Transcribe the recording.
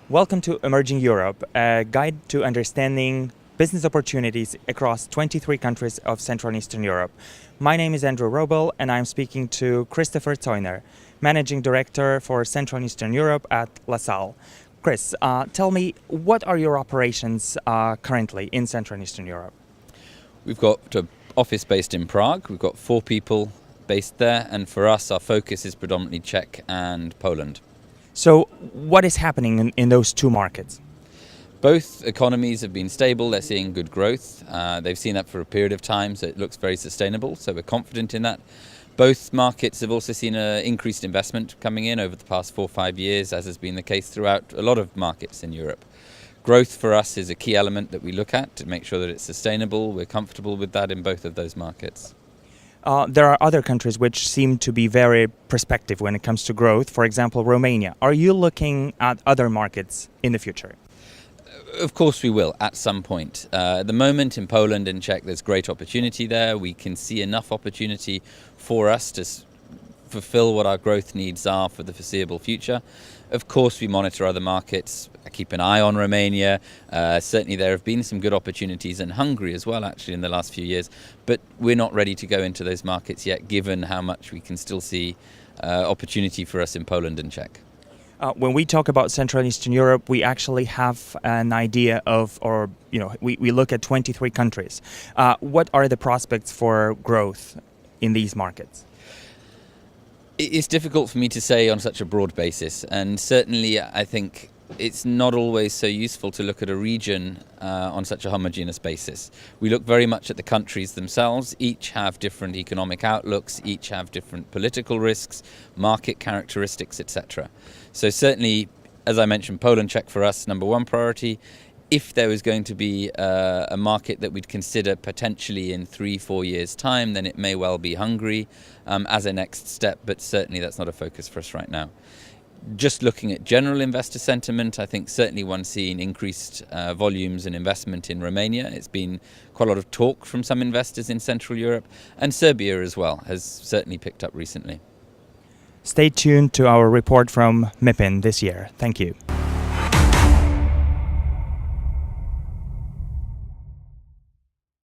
Welcome to Emerging Europe, a guide to understanding business opportunities across 23 countries of Central and Eastern Europe. My name is Andrew Robel and I'm speaking to Christopher Zeuner, Managing Director for Central and Eastern Europe at LaSalle. Chris, tell me, what are your operations currently in Central and Eastern Europe? We've got an office based in Prague. We've got 4 people based there, and for us our focus is predominantly Czech and Poland. So what is happening in those two markets? Both economies have been stable, they're seeing good growth. They've seen that for a period of time, so it looks very sustainable, so we're confident in that. Both markets have also seen an increased investment coming in over the past 4 or 5 years, as has been the case throughout a lot of markets in Europe. Growth for us is a key element that we look at to make sure that it's sustainable. We're comfortable with that in both of those markets. There are other countries which seem to be very prospective when it comes to growth, for example, Romania. Are you looking at other markets in the future? Of course we will, at some point. At the moment in Poland and Czech there's great opportunity there. We can see enough opportunity for us to fulfill what our growth needs are for the foreseeable future. Of course we monitor other markets. I keep an eye on Romania. Certainly there have been some good opportunities in Hungary as well, actually, in the last few years. But we're not ready to go into those markets yet, given how much we can still see opportunity for us in Poland and Czech. When we talk about Central and Eastern Europe, we actually have an idea of, we look at 23 countries. What are the prospects for growth in these markets? It's difficult for me to say on such a broad basis, and certainly I think it's not always so useful to look at a region on such a homogeneous basis. We look very much at the countries themselves. Each have different economic outlooks, each have different political risks, market characteristics, etc. So certainly, as I mentioned, Poland, Czech for us, number one priority. If there was going to be a market that we'd consider potentially in 3-4 years' time, then it may well be Hungary as a next step, but certainly that's not a focus for us right now. Just looking at general investor sentiment, I think certainly one's seen increased volumes and investment in Romania. It's been quite a lot of talk from some investors in Central Europe, and Serbia as well has certainly picked up recently. Stay tuned to our report from MIPIM this year. Thank you.